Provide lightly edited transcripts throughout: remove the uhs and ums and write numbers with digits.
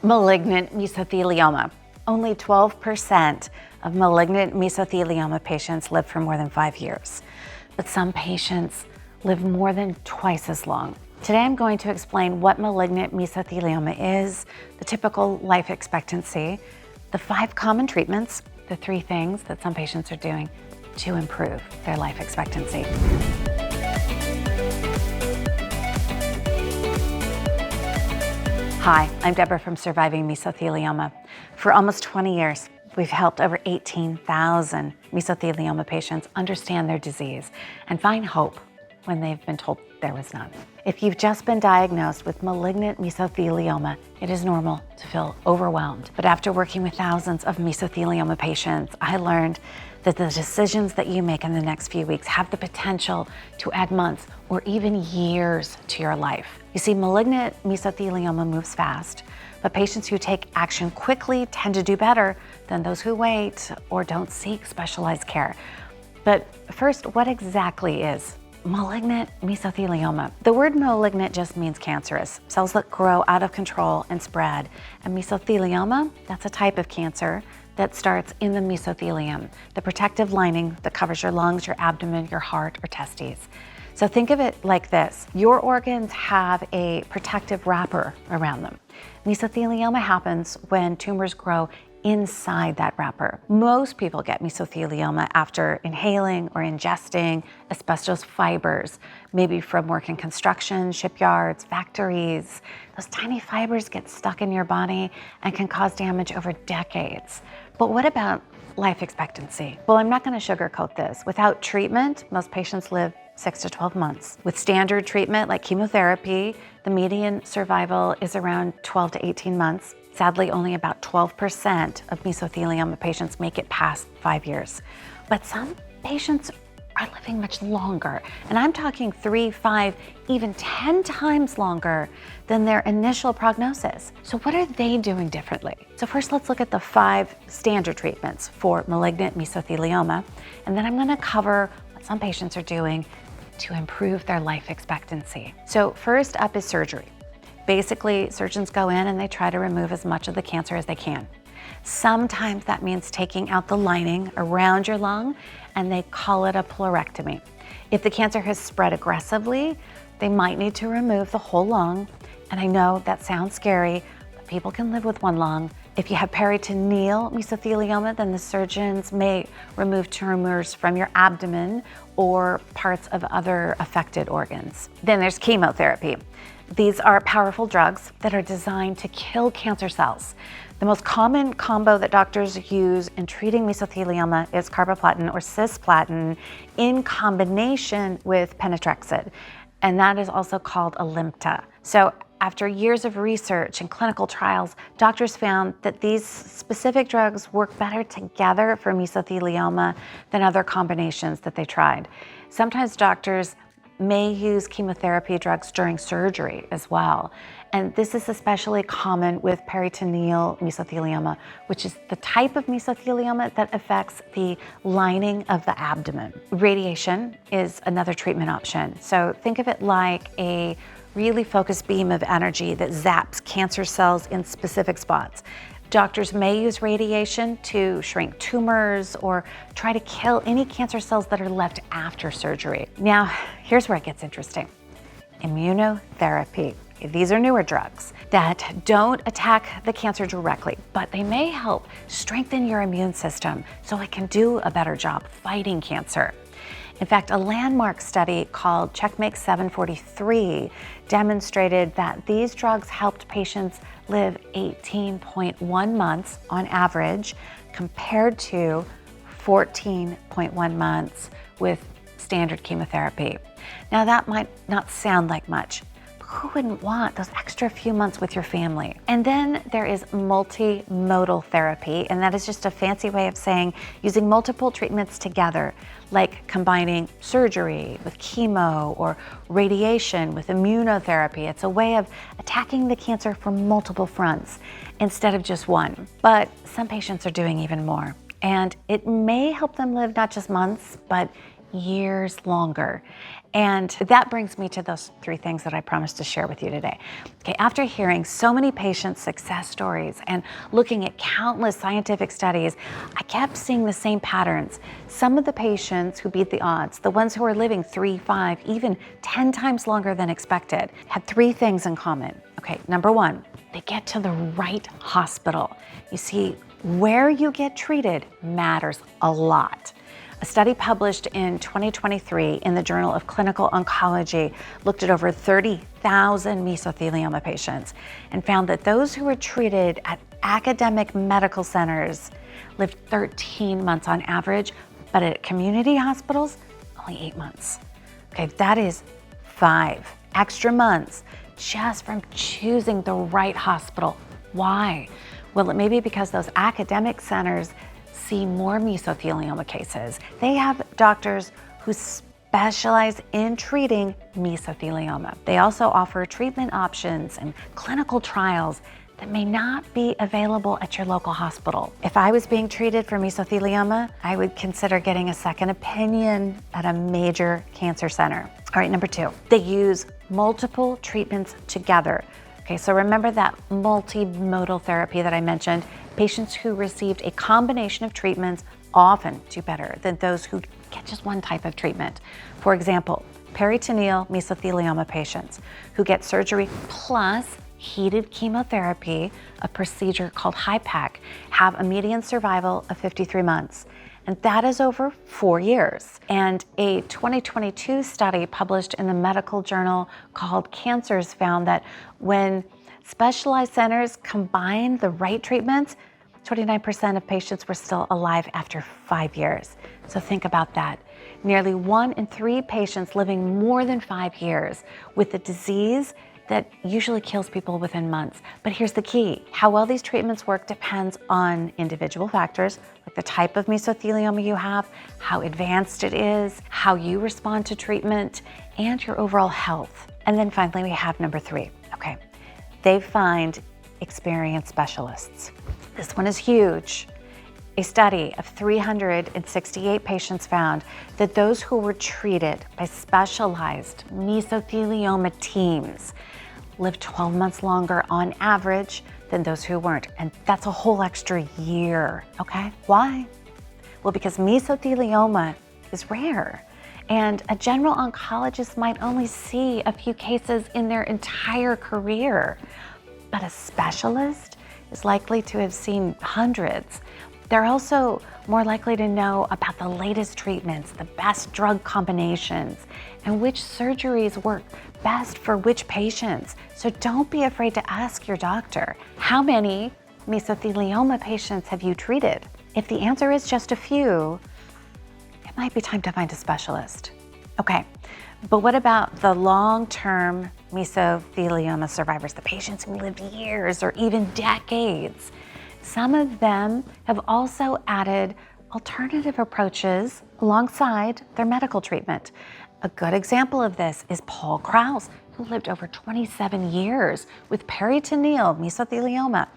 Malignant mesothelioma. Only 12% of malignant mesothelioma patients live for more than 5 years, but some patients live more than twice as long. Today I'm going to explain what malignant mesothelioma is, the typical life expectancy, the 5 common treatments, the 3 things that some patients are doing to improve their life expectancy. Hi, I'm Deborah from Surviving Mesothelioma. For almost 20 years, we've helped over 18,000 mesothelioma patients understand their disease and find hope when they've been told there was none. If you've just been diagnosed with malignant mesothelioma, it is normal to feel overwhelmed. But after working with thousands of mesothelioma patients, I learned that the decisions that you make in the next few weeks have the potential to add months or even years to your life. You see, malignant mesothelioma moves fast, but patients who take action quickly tend to do better than those who wait or don't seek specialized care. But first, what exactly is malignant mesothelioma? The word malignant just means cancerous, cells that grow out of control and spread. And mesothelioma, that's a type of cancer that starts in the mesothelium, the protective lining that covers your lungs, your abdomen, your heart, or testes. So think of it like this. Your organs have a protective wrapper around them. Mesothelioma happens when tumors grow inside that wrapper. Most people get mesothelioma after inhaling or ingesting asbestos fibers, maybe from work in construction, shipyards, factories. Those tiny fibers get stuck in your body and can cause damage over decades. But what about life expectancy? Well, I'm not going to sugarcoat this. Without treatment, most patients live 6 to 12 months. With standard treatment like chemotherapy, the median survival is around 12 to 18 months. Sadly, only about 12% of mesothelioma patients make it past 5 years. But some patients are living much longer. And I'm talking 3, 5, even 10 times longer than their initial prognosis. So what are they doing differently? So first, let's look at the 5 standard treatments for malignant mesothelioma. And then I'm gonna cover what some patients are doing to improve their life expectancy. So first up is surgery. Basically, surgeons go in and they try to remove as much of the cancer as they can. Sometimes that means taking out the lining around your lung, and they call it a pleurectomy. If the cancer has spread aggressively, they might need to remove the whole lung. And I know that sounds scary, but people can live with one lung. If you have peritoneal mesothelioma, then the surgeons may remove tumors from your abdomen or parts of other affected organs. Then there's chemotherapy. These are powerful drugs that are designed to kill cancer cells. The most common combo that doctors use in treating mesothelioma is carboplatin or cisplatin in combination with pemetrexed, and that is also called Alimta. So after years of research and clinical trials, doctors found that these specific drugs work better together for mesothelioma than other combinations that they tried. Sometimes doctors may use chemotherapy drugs during surgery as well. And this is especially common with peritoneal mesothelioma, which is the type of mesothelioma that affects the lining of the abdomen. Radiation is another treatment option. So think of it like a really focused beam of energy that zaps cancer cells in specific spots. Doctors may use radiation to shrink tumors or try to kill any cancer cells that are left after surgery. Now, here's where it gets interesting. Immunotherapy. These are newer drugs that don't attack the cancer directly, but they may help strengthen your immune system so it can do a better job fighting cancer. In fact, a landmark study called Checkmate 743 demonstrated that these drugs helped patients live 18.1 months on average compared to 14.1 months with standard chemotherapy. Now that might not sound like much, but who wouldn't want those extra few months with your family? And then there is multimodal therapy, and that is just a fancy way of saying using multiple treatments together, like combining surgery with chemo or radiation with immunotherapy. It's a way of attacking the cancer from multiple fronts instead of just one. But some patients are doing even more, and it may help them live not just months, but years longer. And that brings me to those 3 things that I promised to share with you today. Okay, after hearing so many patients' success stories and looking at countless scientific studies, I kept seeing the same patterns. Some of the patients who beat the odds, the ones who are living 3, 5, even 10 times longer than expected, had 3 things in common. Okay, number 1, they get to the right hospital. You see, where you get treated matters a lot. A study published in 2023 in the Journal of Clinical Oncology looked at over 30,000 mesothelioma patients and found that those who were treated at academic medical centers lived 13 months on average, but at community hospitals, only 8 months. Okay, that is 5 extra months just from choosing the right hospital. Why? Well, it may be because those academic centers see more mesothelioma cases. They have doctors who specialize in treating mesothelioma. They also offer treatment options and clinical trials that may not be available at your local hospital. If I was being treated for mesothelioma, I would consider getting a second opinion at a major cancer center. All right, number 2, they use multiple treatments together. Okay, so remember that multimodal therapy that I mentioned? Patients who received a combination of treatments often do better than those who get just one type of treatment. For example, peritoneal mesothelioma patients who get surgery plus heated chemotherapy, a procedure called HIPAC, have a median survival of 53 months. And that is over 4 years. And a 2022 study published in the medical journal called Cancers found that when specialized centers combined the right treatments, 29% of patients were still alive after 5 years. So think about that. Nearly 1 in 3 patients living more than 5 years with a disease that usually kills people within months. But here's the key. How well these treatments work depends on individual factors, like the type of mesothelioma you have, how advanced it is, how you respond to treatment, and your overall health. And then finally, we have number 3. Okay, they find experienced specialists. This one is huge. A study of 368 patients found that those who were treated by specialized mesothelioma teams lived 12 months longer on average than those who weren't. And that's a whole extra year, okay? Why? Well, because mesothelioma is rare. And a general oncologist might only see a few cases in their entire career. But a specialist is likely to have seen hundreds. They're also more likely to know about the latest treatments, the best drug combinations, and which surgeries work best for which patients. So don't be afraid to ask your doctor, how many mesothelioma patients have you treated? If the answer is just a few, it might be time to find a specialist. Okay, but what about the long-term mesothelioma survivors, the patients who lived years or even decades? Some of them have also added alternative approaches alongside their medical treatment. A good example of this is Paul Kraus, who lived over 27 years with peritoneal mesothelioma.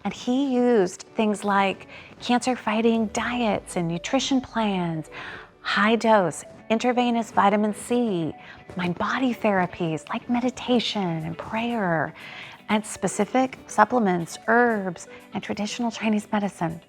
And he used things like cancer-fighting diets and nutrition plans, high-dose intravenous vitamin C, mind-body therapies like meditation and prayer, and specific supplements, herbs, and traditional Chinese medicine.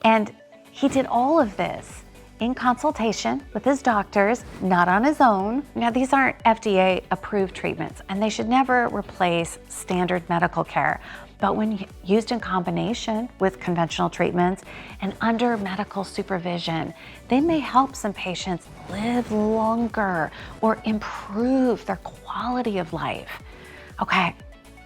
And he did all of this in consultation with his doctors, not on his own. Now, these aren't FDA-approved treatments, and they should never replace standard medical care. But when used in combination with conventional treatments and under medical supervision, they may help some patients live longer or improve their quality of life. Okay,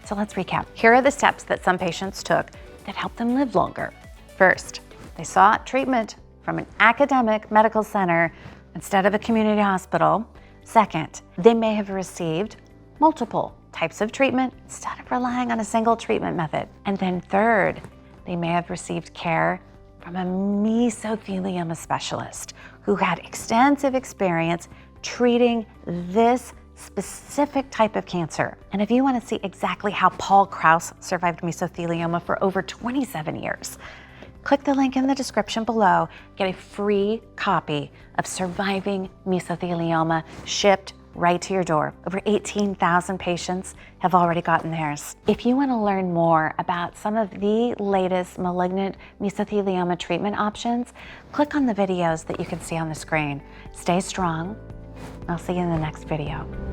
so let's recap. Here are the steps that some patients took that helped them live longer. First, they sought treatment from an academic medical center instead of a community hospital. Second, they may have received multiple types of treatment instead of relying on a single treatment method. And then third, they may have received care from a mesothelioma specialist who had extensive experience treating this specific type of cancer. And if you want to see exactly how Paul Kraus survived mesothelioma for over 27 years, Click the link in the description below, get a free copy of Surviving Mesothelioma shipped right to your door. Over 18,000 patients have already gotten theirs. If you want to learn more about some of the latest malignant mesothelioma treatment options, click on the videos that you can see on the screen. Stay strong. I'll see you in the next video.